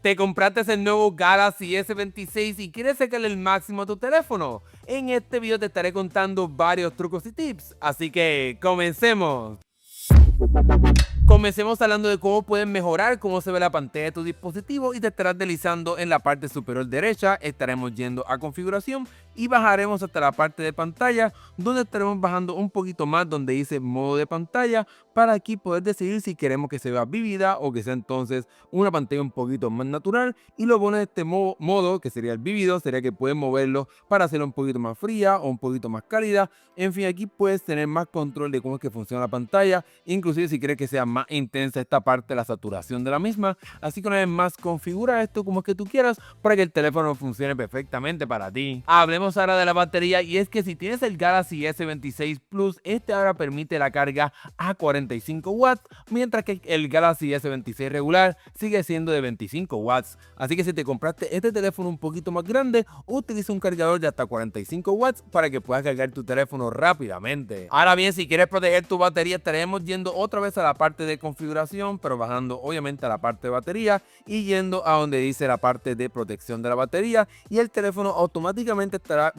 ¿Te compraste el nuevo Galaxy S26 y quieres sacarle el máximo a tu teléfono? En este video te estaré contando varios trucos y tips, así que comencemos. Comencemos hablando de cómo puedes mejorar cómo se ve la pantalla de tu dispositivo y te estarás deslizando en la parte superior derecha, estaremos yendo a configuración y bajaremos hasta la parte de pantalla donde estaremos bajando un poquito más donde dice modo de pantalla para aquí poder decidir si queremos que se vea vívida o que sea entonces una pantalla un poquito más natural. Y lo bueno de este modo que sería el vívido sería que puedes moverlo para hacerlo un poquito más fría o un poquito más cálida. En fin, aquí puedes tener más control de cómo es que funciona la pantalla, inclusive si quieres que sea más intensa esta parte de la saturación de la misma. Así que una vez más, configura esto como es que tú quieras para que el teléfono funcione perfectamente para ti. Hablemos ahora de la batería, y es que si tienes el Galaxy S26 Plus, este ahora permite la carga a 45 watts, mientras que el Galaxy S26 regular sigue siendo de 25 watts. Así que si te compraste este teléfono un poquito más grande, utiliza un cargador de hasta 45 watts para que puedas cargar tu teléfono rápidamente. Ahora bien, si quieres proteger tu batería, estaremos yendo otra vez a la parte de configuración, pero bajando obviamente a la parte de batería y yendo a donde dice la parte de protección de la batería, y el teléfono automáticamente estará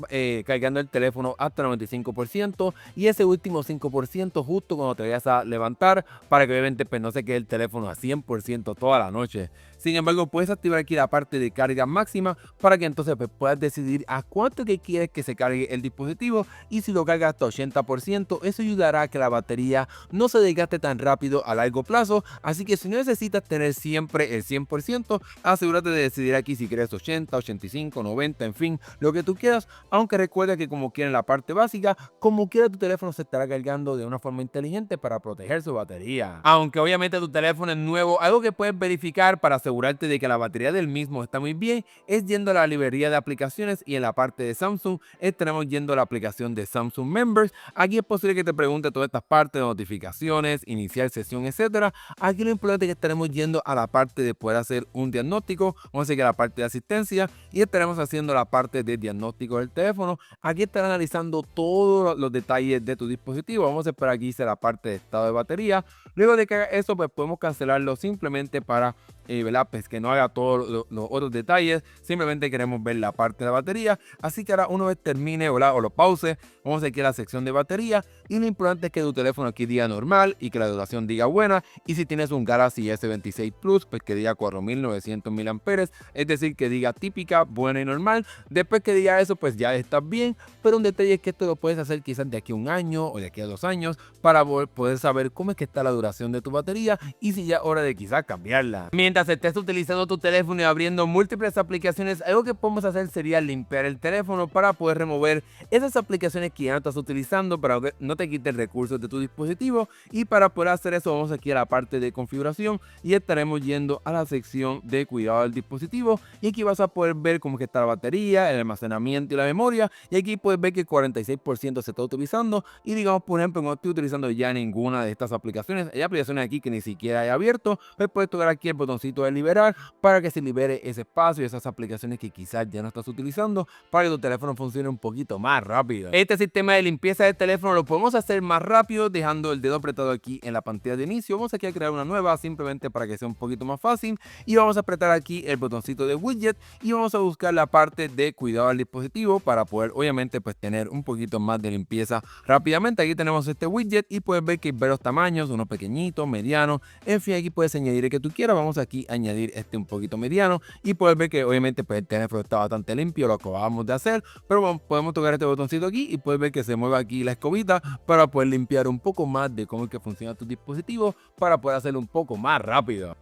cargando el teléfono hasta el 95% y ese último 5% justo cuando te vayas a levantar, para que obviamente pues, no se quede el teléfono a 100% toda la noche. Sin embargo, puedes activar aquí la parte de carga máxima para que entonces pues, puedas decidir a cuánto que quieres que se cargue el dispositivo, y si lo cargas hasta 80%, eso ayudará a que la batería no se desgaste tan rápido a largo plazo. Así que si no necesitas tener siempre el 100%, asegúrate de decidir aquí si quieres 80, 85, 90, en fin, lo que tú quieras. Aunque recuerda que como quiera en la parte básica, como quiera tu teléfono se estará cargando de una forma inteligente para proteger su batería. Aunque obviamente tu teléfono es nuevo, algo que puedes verificar para asegurarte de que la batería del mismo está muy bien es yendo a la librería de aplicaciones, y en la parte de Samsung estaremos yendo a la aplicación de Samsung Members. Aquí es posible que te pregunte todas estas partes de notificaciones, iniciar sesión, etcétera. Aquí lo importante es que estaremos yendo a la parte de poder hacer un diagnóstico, vamos a seguir a la parte de asistencia y estaremos haciendo la parte de diagnóstico del teléfono. Aquí estará analizando todos los detalles de tu dispositivo. Vamos a esperar aquí dice la parte de estado de batería. Luego de que haga eso, pues podemos cancelarlo simplemente para ¿verdad? Pues que no haga todos los otros detalles. Simplemente queremos ver la parte de la batería. Así que ahora una vez termine, ¿verdad? O lo pause, vamos aquí a la sección de batería, y lo importante es que tu teléfono aquí diga normal y que la duración diga buena. Y si tienes un Galaxy S26 Plus, pues que diga 4900 mAh, es decir, que diga típica, buena y normal. Después que diga eso, pues ya estás bien. Pero un detalle es que esto lo puedes hacer quizás de aquí a un año o de aquí a 2 años para poder saber cómo es que está la duración de tu batería y si ya es hora de quizás cambiarla. Mientras estés utilizando tu teléfono y abriendo múltiples aplicaciones, algo que podemos hacer sería limpiar el teléfono para poder remover esas aplicaciones que ya no estás utilizando, para que no te quite recursos de tu dispositivo. Y para poder hacer eso, vamos aquí a la parte de configuración y estaremos yendo a la sección de cuidado del dispositivo, y aquí vas a poder ver cómo que está la batería, el almacenamiento y la memoria. Y aquí puedes ver que el 46% se está utilizando, y digamos por ejemplo no estoy utilizando ya ninguna de estas aplicaciones. Hay aplicaciones aquí que ni siquiera he abierto, pues puedes tocar aquí el botoncito de liberar para que se libere ese espacio y esas aplicaciones que quizás ya no estás utilizando, para que tu teléfono funcione un poquito más rápido. Este sistema de limpieza del teléfono lo podemos hacer más rápido dejando el dedo apretado aquí en la pantalla de inicio. Vamos aquí a crear una nueva simplemente para que sea un poquito más fácil, y vamos a apretar aquí el botoncito de widget y vamos a buscar la parte de cuidado del dispositivo para poder obviamente pues tener un poquito más de limpieza rápidamente. Aquí tenemos este widget y puedes ver que hay varios tamaños, uno pequeñito, mediano, en fin, aquí puedes añadir el que tú quieras. Vamos aquí a añadir este un poquito mediano y puedes ver que obviamente pues el teléfono está bastante limpio, lo acabamos de hacer, pero bueno, podemos tocar este botoncito aquí y puedes ver que se mueve aquí la escobita para poder limpiar un poco más de cómo es que funciona tu dispositivo, para poder hacerlo un poco más rápido.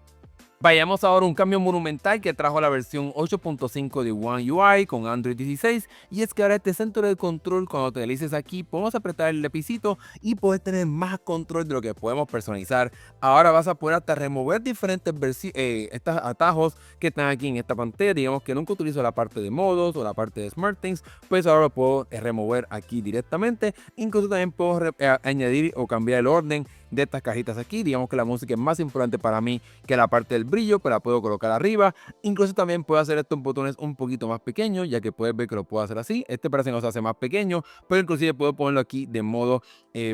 Vayamos ahora a un cambio monumental que trajo la versión 8.5 de One UI con Android 16, y es que ahora este centro de control, cuando te deslices aquí, podemos apretar el lapicito y puedes tener más control de lo que podemos personalizar. Ahora vas a poder hasta remover diferentes estos atajos que están aquí en esta pantalla. Digamos que nunca utilizo la parte de modos o la parte de SmartThings, pues ahora lo puedo remover aquí directamente. Incluso también puedo añadir o cambiar el orden de estas cajitas aquí. Digamos que la música es más importante para mí que la parte del brillo, pues la puedo colocar arriba. Incluso también puedo hacer estos botones un poquito más pequeños, ya que puedes ver que lo puedo hacer así. Este parece que se hace más pequeño, pero inclusive puedo ponerlo aquí de modo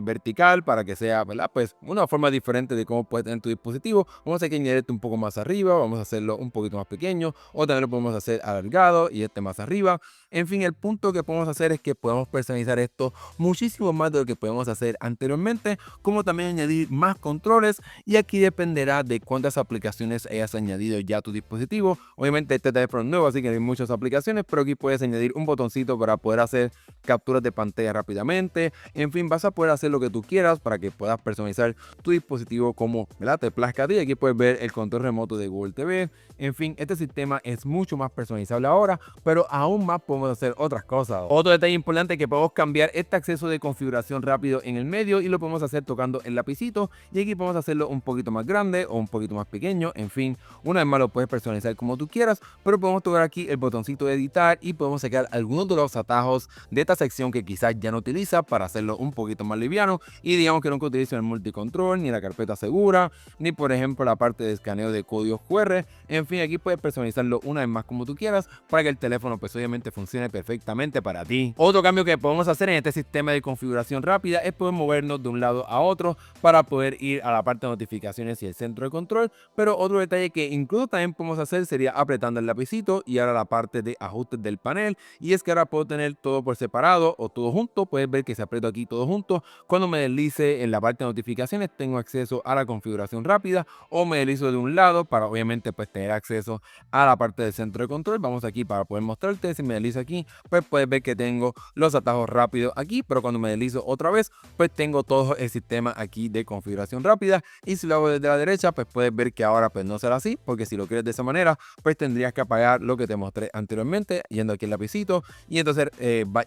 vertical para que sea, ¿verdad? Pues una forma diferente de cómo puedes tener tu dispositivo. Vamos a añadir este un poco más arriba, vamos a hacerlo un poquito más pequeño, o también lo podemos hacer alargado y este más arriba. En fin, el punto que podemos hacer es que podemos personalizar esto muchísimo más de lo que podemos hacer anteriormente, como también añadir más controles, y aquí dependerá de cuántas aplicaciones hayas añadido ya a tu dispositivo. Obviamente este teléfono es nuevo, así que hay muchas aplicaciones, pero aquí puedes añadir un botoncito para poder hacer capturas de pantalla rápidamente. En fin, vas a poder hacer lo que tú quieras para que puedas personalizar tu dispositivo como, ¿verdad?, te plazca a ti. Aquí puedes ver el control remoto de Google TV. En fin, este sistema es mucho más personalizable ahora, pero aún más podemos hacer otras cosas. Otro detalle importante es que podemos cambiar este acceso de configuración rápido en el medio, y lo podemos hacer tocando el lapicito, y aquí podemos hacerlo un poquito más grande o un poquito más pequeño. En fin, una vez más lo puedes personalizar como tú quieras, pero podemos tocar aquí el botoncito de editar y podemos sacar algunos de los atajos de esta sección que quizás ya no utiliza para hacerlo un poquito más liviano. Y digamos que nunca utilizo el multicontrol, ni la carpeta segura, ni por ejemplo la parte de escaneo de códigos QR. En fin, aquí puedes personalizarlo una vez más como tú quieras para que el teléfono pues obviamente funcione perfectamente para ti. Otro cambio que podemos hacer en este sistema de configuración rápida es poder movernos de un lado a otro para poder ir a la parte de notificaciones y el centro de control. Pero otro detalle que incluso también podemos hacer sería apretando el lapicito y ahora la parte de ajustes del panel, y es que ahora puedo tener todo por separado o todo junto. Puedes ver que se aprieto aquí todo junto. Cuando me deslice en la parte de notificaciones tengo acceso a la configuración rápida, o me deslizo de un lado para obviamente pues tener acceso a la parte del centro de control. Vamos aquí para poder mostrarte. Si me deslizo aquí, pues puedes ver que tengo los atajos rápidos aquí, pero cuando me deslizo otra vez, pues tengo todo el sistema aquí de configuración rápida. Y si lo hago desde la derecha, pues puedes ver que ahora pues no será así, porque si lo quieres de esa manera, pues tendrías que apagar lo que te mostré anteriormente, yendo aquí el lapicito, y entonces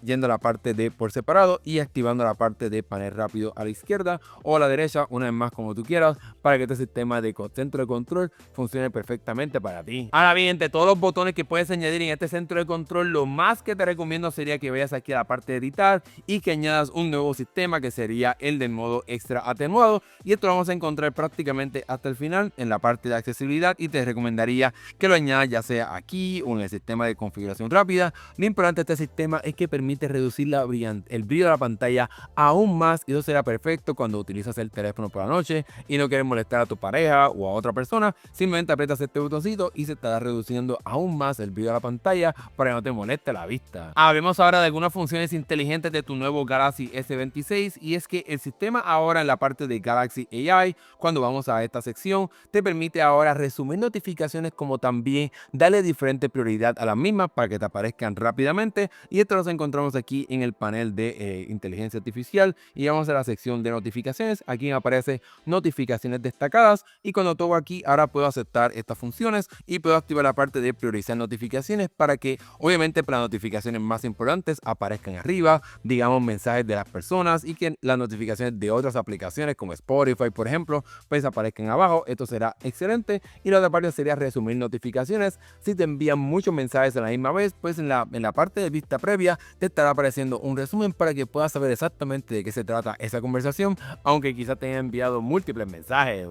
yendo a la parte de por separado y activando la parte de panel rápido a la izquierda o a la derecha, una vez más como tú quieras, para que este sistema de centro de control funcione perfectamente para ti. Ahora bien, entre todos los botones que puedes añadir en este centro de control, lo más que te recomiendo sería que vayas aquí a la parte de editar y que añadas un nuevo sistema, que sería el del modo extra atenuado, y esto lo vamos a encontrar prácticamente hasta el final en la parte de accesibilidad, y te recomendaría que lo añadas ya sea aquí o en el sistema de configuración rápida. Lo importante de este sistema es que permite reducir el brillo de la pantalla aún más, y eso será perfecto cuando utilizas el teléfono por la noche y no quieres molestar a tu pareja o a otra persona. Simplemente aprietas este botoncito y se estará reduciendo aún más el brillo de la pantalla para que no te moleste la vista. Hablemos ahora de algunas funciones inteligentes de tu nuevo Galaxy S26, y es que el sistema ahora en la parte de Galaxy AI, cuando vamos a esta sección, te permite ahora resumir notificaciones, como también darle diferente prioridad a las mismas para que te aparezcan rápidamente. Y esto lo encontramos aquí en el panel de inteligencia artificial, y vamos a la sección de notificaciones. Aquí me aparece notificaciones destacadas, y cuando toco aquí ahora puedo aceptar estas funciones y puedo activar la parte de priorizar notificaciones para que obviamente para las notificaciones más importantes aparezcan arriba, digamos mensajes de las personas, y que las notificaciones de otras aplicaciones como Spotify por ejemplo pues aparezcan abajo. Esto será excelente. Y la otra parte sería resumir notificaciones. Si te envían muchos mensajes a la misma vez, pues en la parte de vista previa te estará apareciendo un resumen para que puedas saber exactamente de qué se trata esa conversación, aunque quizás te haya enviado múltiples mensajes.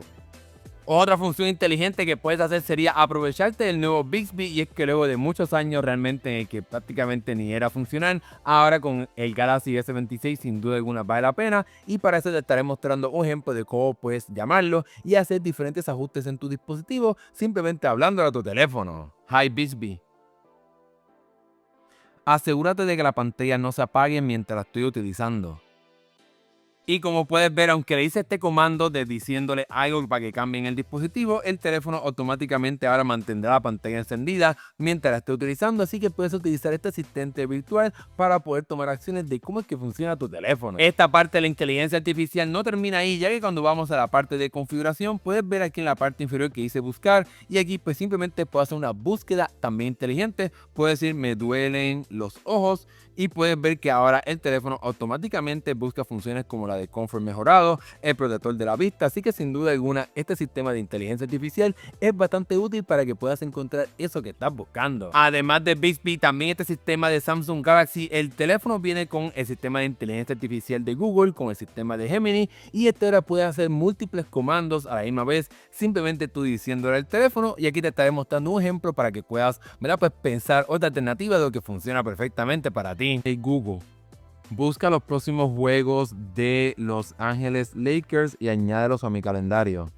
Otra función inteligente que puedes hacer sería aprovecharte del nuevo Bixby, y es que luego de muchos años realmente en el que prácticamente ni era funcional, ahora con el Galaxy S26 sin duda alguna vale la pena, y para eso te estaré mostrando un ejemplo de cómo puedes llamarlo y hacer diferentes ajustes en tu dispositivo simplemente hablando a tu teléfono. Hi Bixby. Asegúrate de que la pantalla no se apague mientras la estoy utilizando. Y como puedes ver, aunque le hice este comando de diciéndole algo para que cambien el dispositivo, el teléfono automáticamente ahora mantendrá la pantalla encendida mientras la esté utilizando. Así que puedes utilizar este asistente virtual para poder tomar acciones de cómo es que funciona tu teléfono. Esta parte de la inteligencia artificial no termina ahí, ya que cuando vamos a la parte de configuración, puedes ver aquí en la parte inferior que dice buscar, y aquí pues simplemente puedo hacer una búsqueda también inteligente. Puedo decir me duelen los ojos, y puedes ver que ahora el teléfono automáticamente busca funciones como la de confort mejorado, el protector de la vista, así que sin duda alguna este sistema de inteligencia artificial es bastante útil para que puedas encontrar eso que estás buscando. Además de Bixby, también este sistema de Samsung Galaxy, el teléfono viene con el sistema de inteligencia artificial de Google, con el sistema de Gemini, y este ahora puede hacer múltiples comandos a la misma vez, simplemente tú diciéndole al teléfono, y aquí te estaré mostrando un ejemplo para que puedas, ¿verdad? Pues pensar otra alternativa de lo que funciona perfectamente para ti. Hey Google, busca los próximos juegos de Los Ángeles Lakers y añádelos a mi calendario.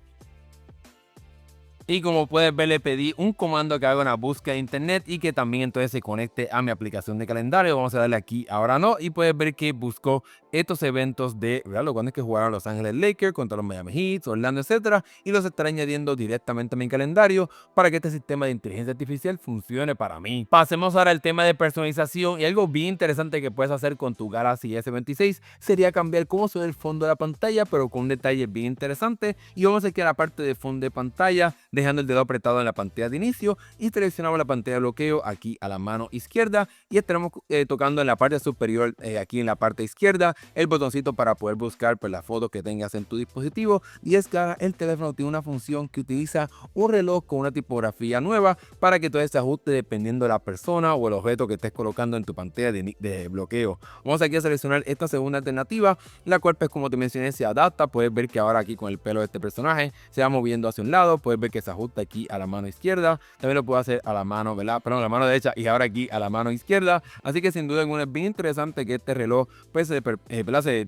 Y como puedes ver, le pedí un comando que haga una búsqueda de internet y que también entonces se conecte a mi aplicación de calendario. Vamos a darle aquí ahora no, y puedes ver que buscó estos eventos de, ¿verdad? Cuando es que jugaron Los Ángeles Lakers contra los Miami Heat, Orlando, etcétera, y los estaré añadiendo directamente a mi calendario para que este sistema de inteligencia artificial funcione para mí. Pasemos ahora al tema de personalización, y algo bien interesante que puedes hacer con tu Galaxy S26 sería cambiar cómo se ve el fondo de la pantalla, pero con un detalle bien interesante. Y vamos aquí a la parte de fondo de pantalla, dejando el dedo apretado en la pantalla de inicio y seleccionamos la pantalla de bloqueo aquí a la mano izquierda, y estaremos tocando en la parte superior aquí en la parte izquierda el botoncito para poder buscar pues, la foto que tengas en tu dispositivo. Y es que ahora el teléfono tiene una función que utiliza un reloj con una tipografía nueva para que todo se ajuste dependiendo de la persona o el objeto que estés colocando en tu pantalla de bloqueo. Vamos aquí a seleccionar esta segunda alternativa, la cual pues como te mencioné se adapta. Puedes ver que ahora aquí con el pelo de este personaje se va moviendo hacia un lado, puedes ver que se ajusta aquí a la mano izquierda, también lo puedo hacer a la mano, ¿verdad? Perdón, a la mano derecha, y ahora aquí a la mano izquierda. Así que sin duda alguna es bien interesante que este reloj pues se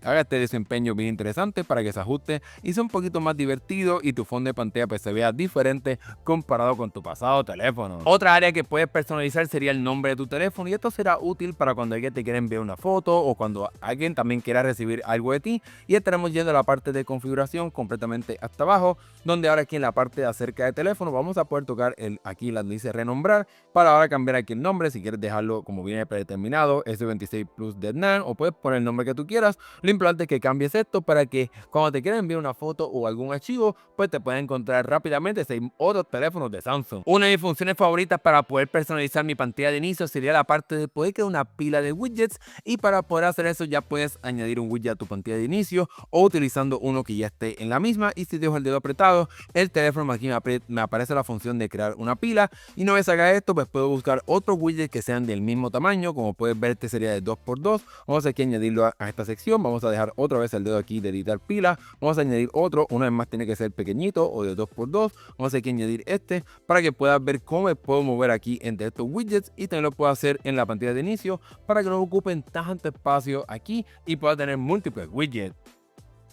haga este desempeño bien interesante para que se ajuste y sea un poquito más divertido y tu fondo de pantalla pues se vea diferente comparado con tu pasado teléfono. Otra área que puedes personalizar sería el nombre de tu teléfono, y esto será útil para cuando alguien te quiera enviar una foto o cuando alguien también quiera recibir algo de ti. Y estaremos yendo a la parte de configuración completamente hasta abajo, donde ahora aquí en la parte de acerca de teléfono vamos a poder tocar aquí la dice renombrar para ahora cambiar aquí el nombre. Si quieres dejarlo como viene predeterminado, S26 Plus Deadnan, o puedes poner el nombre que tú quieras. Lo importante es que cambies esto para que cuando te quieran enviar una foto o algún archivo pues te pueden encontrar rápidamente si hay otros teléfonos de Samsung. Una de mis funciones favoritas para poder personalizar mi pantalla de inicio sería la parte de poder crear una pila de widgets, y para poder hacer eso ya puedes añadir un widget a tu pantalla de inicio o utilizando uno que ya esté en la misma. Y si dejo el dedo apretado, el teléfono aquí me aparece la función de crear una pila, y una vez haga esto pues puedo buscar otros widgets que sean del mismo tamaño. Como puedes ver, este sería de 2x2. Vamos aquí a añadirlo a esta sección. Vamos a dejar otra vez el dedo aquí de editar pila. Vamos a añadir otro, una vez más tiene que ser pequeñito o de 2x2. Vamos aquí a añadir este para que puedas ver cómo me puedo mover aquí entre estos widgets, y también lo puedo hacer en la pantalla de inicio para que no ocupen tanto espacio aquí y pueda tener múltiples widgets.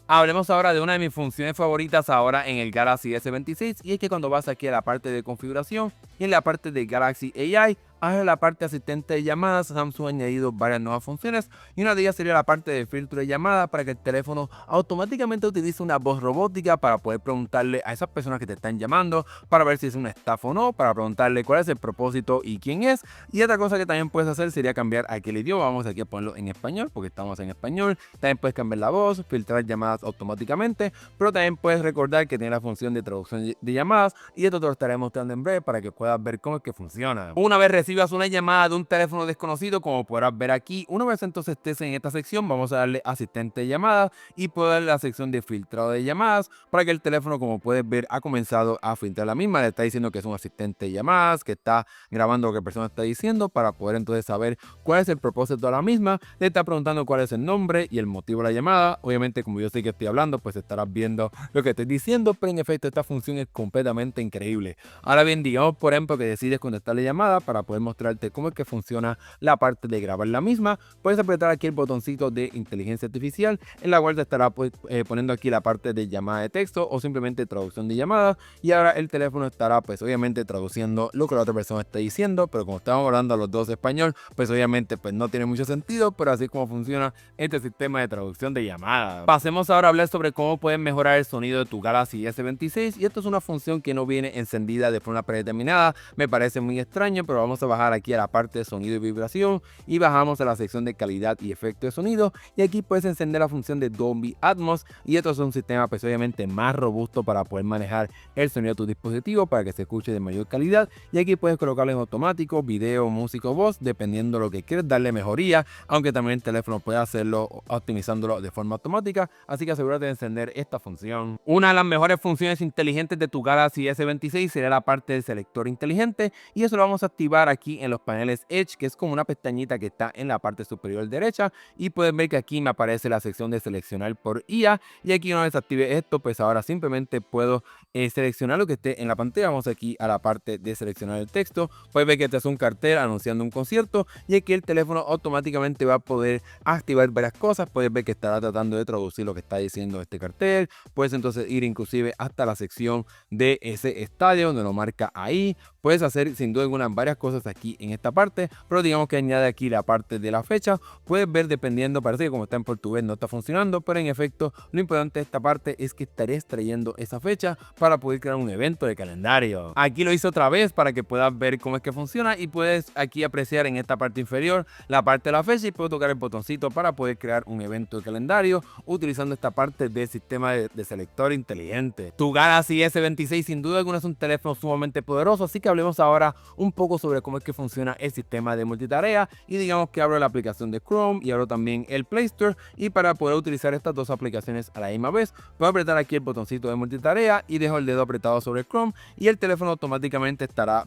Hablemos ahora de una de mis funciones favoritas ahora en el Galaxy S26, y es que cuando vas aquí a la parte de configuración y en la parte de Galaxy AI, ahora en la parte de asistente de llamadas, Samsung ha añadido varias nuevas funciones, y una de ellas sería la parte de filtro de llamadas para que el teléfono automáticamente utilice una voz robótica para poder preguntarle a esas personas que te están llamando para ver si es una estafa o no, para preguntarle cuál es el propósito y quién es. Y otra cosa que también puedes hacer sería cambiar aquí el idioma. Vamos aquí a ponerlo en español porque estamos en español. También puedes cambiar la voz, filtrar llamadas automáticamente, pero también puedes recordar que tiene la función de traducción de llamadas, y esto te lo estaré mostrando en breve para que puedas ver cómo es que funciona. Una vez recibas una llamada de un teléfono desconocido, como podrás ver aquí, una vez entonces estés en esta sección, vamos a darle asistente de llamadas y puedo darle la sección de filtrado de llamadas para que el teléfono, como puedes ver, ha comenzado a filtrar la misma. Le está diciendo que es un asistente de llamadas, que está grabando lo que la persona está diciendo para poder entonces saber cuál es el propósito de la misma. Le está preguntando cuál es el nombre y el motivo de la llamada. Obviamente, como yo sé que estoy hablando, pues estarás viendo lo que estoy diciendo, pero en efecto esta función es completamente increíble. Ahora bien, digamos por ejemplo que decides contestar la llamada. Para poder mostrarte cómo es que funciona la parte de grabar la misma, puedes apretar aquí el botoncito de inteligencia artificial, en la cual te estará pues, poniendo aquí la parte de llamada de texto o simplemente traducción de llamadas, y ahora el teléfono estará pues obviamente traduciendo lo que la otra persona está diciendo. Pero como estamos hablando los dos español, pues obviamente pues no tiene mucho sentido, pero así es como funciona este sistema de traducción de llamadas. Pasemos ahora a hablar sobre cómo puedes mejorar el sonido de tu Galaxy S26, y esto es una función que no viene encendida de forma predeterminada. Me parece muy extraño, pero vamos a bajar aquí a la parte de sonido y vibración y bajamos a la sección de calidad y efecto de sonido, y aquí puedes encender la función de Dolby Atmos, y esto es un sistema pues obviamente más robusto para poder manejar el sonido de tu dispositivo para que se escuche de mayor calidad. Y aquí puedes colocarlo en automático, video, música o voz, dependiendo de lo que quieres darle mejoría, aunque también el teléfono puede hacerlo optimizándolo de forma automática, así que asegúrate de encender esta función. Una de las mejores funciones inteligentes de tu Galaxy S26 sería la parte del selector inteligente, y eso lo vamos a activar aquí en los paneles Edge, que es como una pestañita que está en la parte superior derecha, y pueden ver que aquí me aparece la sección de seleccionar por IA, y aquí una vez active esto, pues ahora simplemente puedo seleccionar lo que esté en la pantalla. Vamos aquí a la parte de seleccionar el texto, puedes ver que este es un cartel anunciando un concierto, y aquí el teléfono automáticamente va a poder activar varias cosas. Puedes ver que estará tratando de traducir lo que está diciendo este cartel, puedes entonces ir inclusive hasta la sección de ese estadio donde lo marca ahí. Puedes hacer sin duda alguna varias cosas aquí en esta parte, pero digamos que añade aquí la parte de la fecha. Puedes ver dependiendo, parece que como está en portugués no está funcionando, pero en efecto lo importante de esta parte es que estaré extrayendo esa fecha para poder crear un evento de calendario. Aquí lo hice otra vez para que puedas ver cómo es que funciona, y puedes aquí apreciar en esta parte inferior la parte de la fecha, y puedo tocar el botoncito para poder crear un evento de calendario utilizando esta parte del sistema de selector inteligente. Tu Galaxy S26 sin duda alguna es un teléfono sumamente poderoso, así que hablemos ahora un poco sobre cómo es que funciona el sistema de multitarea. Y digamos que abro la aplicación de Chrome y abro también el Play Store, y para poder utilizar estas dos aplicaciones a la misma vez puedo apretar aquí el botoncito de multitarea y dejo el dedo apretado sobre Chrome, y el teléfono automáticamente estará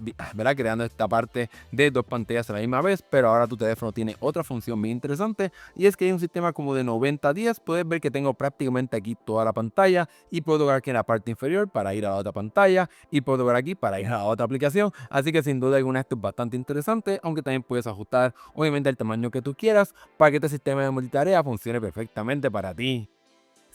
creando esta parte de dos pantallas a la misma vez. Pero ahora tu teléfono tiene otra función bien interesante, y es que hay un sistema como de 90-10. Puedes ver que tengo prácticamente aquí toda la pantalla, y puedo tocar aquí en la parte inferior para ir a la otra pantalla, y puedo tocar aquí para ir a la otra aplicación. Así que sin duda alguna esto es bastante interesante, aunque también puedes ajustar obviamente el tamaño que tú quieras para que este sistema de multitarea funcione perfectamente para ti.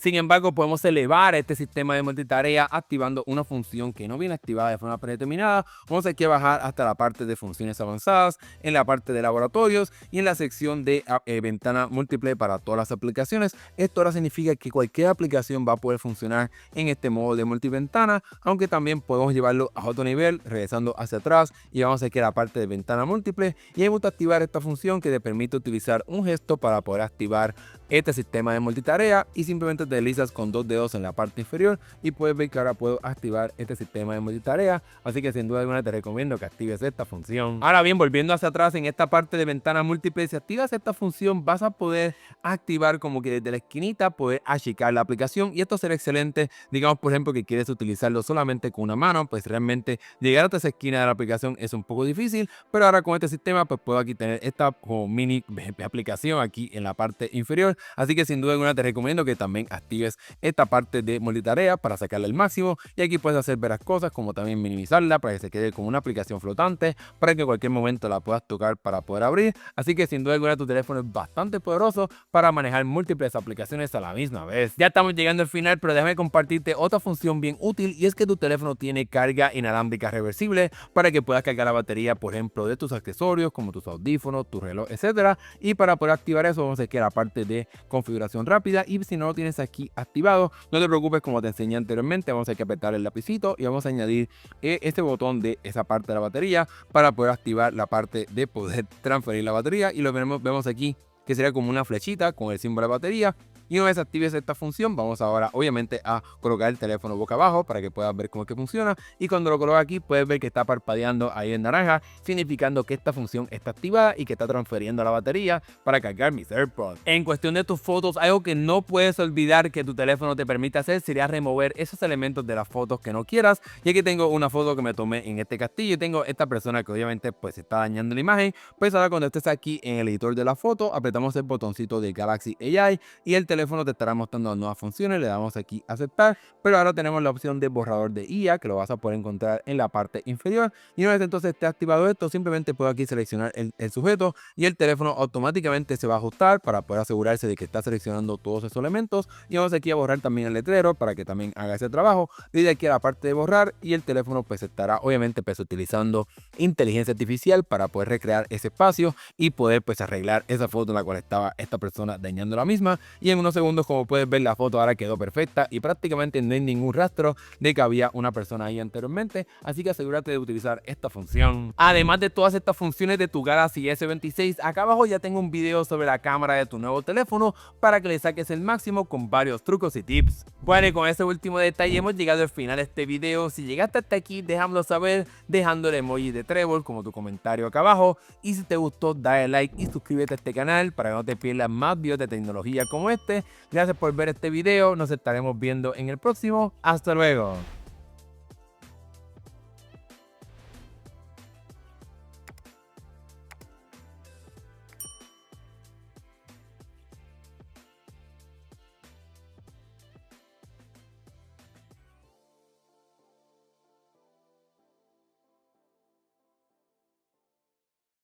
Sin embargo, podemos elevar este sistema de multitarea activando una función que no viene activada de forma predeterminada. Vamos aquí a bajar hasta la parte de funciones avanzadas, en la parte de laboratorios y en la sección de ventana múltiple para todas las aplicaciones. Esto ahora significa que cualquier aplicación va a poder funcionar en este modo de multiventana, aunque también podemos llevarlo a otro nivel regresando hacia atrás, y vamos aquí a la parte de ventana múltiple, y ahí vamos a activar esta función que te permite utilizar un gesto para poder activar este sistema de multitarea, y simplemente te deslizas con dos dedos en la parte inferior y puedes ver que ahora puedo activar este sistema de multitarea. Así que sin duda alguna te recomiendo que actives esta función. Ahora bien, volviendo hacia atrás en esta parte de ventana múltiple, si activas esta función vas a poder activar como que desde la esquinita poder achicar la aplicación, y esto será excelente. Digamos por ejemplo que quieres utilizarlo solamente con una mano, pues realmente llegar hasta esa esquina de la aplicación es un poco difícil, pero ahora con este sistema pues puedo aquí tener esta como mini aplicación aquí en la parte inferior. Así que sin duda alguna te recomiendo que también actives esta parte de multitarea para sacarle el máximo, y aquí puedes hacer varias cosas como también minimizarla para que se quede como una aplicación flotante, para que en cualquier momento la puedas tocar para poder abrir. Así que sin duda alguna tu teléfono es bastante poderoso para manejar múltiples aplicaciones a la misma vez. Ya estamos llegando al final, pero déjame compartirte otra función bien útil, y es que tu teléfono tiene carga inalámbrica reversible para que puedas cargar la batería, por ejemplo, de tus accesorios como tus audífonos, tu reloj, etcétera. Y para poder activar eso vamos a ir a la parte de configuración rápida, y si no lo tienes aquí activado, no te preocupes, como te enseñé anteriormente, vamos a que apretar el lapicito y vamos a añadir este botón de esa parte de la batería para poder activar la parte de poder transferir la batería, y lo vemos aquí que sería como una flechita con el símbolo de batería. Y una vez actives esta función, vamos ahora obviamente a colocar el teléfono boca abajo para que puedas ver cómo es que funciona. Y cuando lo coloques aquí, puedes ver que está parpadeando ahí en naranja, significando que esta función está activada y que está transfiriendo la batería para cargar mis AirPods. En cuestión de tus fotos, algo que no puedes olvidar que tu teléfono te permite hacer sería remover esos elementos de las fotos que no quieras. Y aquí tengo una foto que me tomé en este castillo, y tengo esta persona que obviamente pues está dañando la imagen. Pues ahora cuando estés aquí en el editor de la foto, apretamos el botoncito de Galaxy AI y el teléfono te estará mostrando nuevas funciones. Le damos aquí a aceptar, pero ahora tenemos la opción de borrador de IA, que lo vas a poder encontrar en la parte inferior. Y una vez entonces esté activado esto, simplemente puedo aquí seleccionar el sujeto, y el teléfono automáticamente se va a ajustar para poder asegurarse de que está seleccionando todos esos elementos. Y vamos aquí a borrar también el letrero para que también haga ese trabajo. Desde aquí a la parte de borrar, y el teléfono pues estará obviamente pues utilizando inteligencia artificial para poder recrear ese espacio y poder pues arreglar esa foto en la cual estaba esta persona dañando la misma. Y en unos unos segundos, como puedes ver, la foto ahora quedó perfecta y prácticamente no hay ningún rastro de que había una persona ahí anteriormente, así que asegúrate de utilizar esta función. Además de todas estas funciones de tu Galaxy S26, acá abajo ya tengo un video sobre la cámara de tu nuevo teléfono para que le saques el máximo con varios trucos y tips. Bueno, y con ese último detalle hemos llegado al final de este video. Si llegaste hasta aquí, déjamelo saber dejando el emoji de trébol como tu comentario acá abajo, y si te gustó, dale like y suscríbete a este canal para que no te pierdas más videos de tecnología como este. Gracias por ver este video, nos estaremos viendo en el próximo. Hasta luego.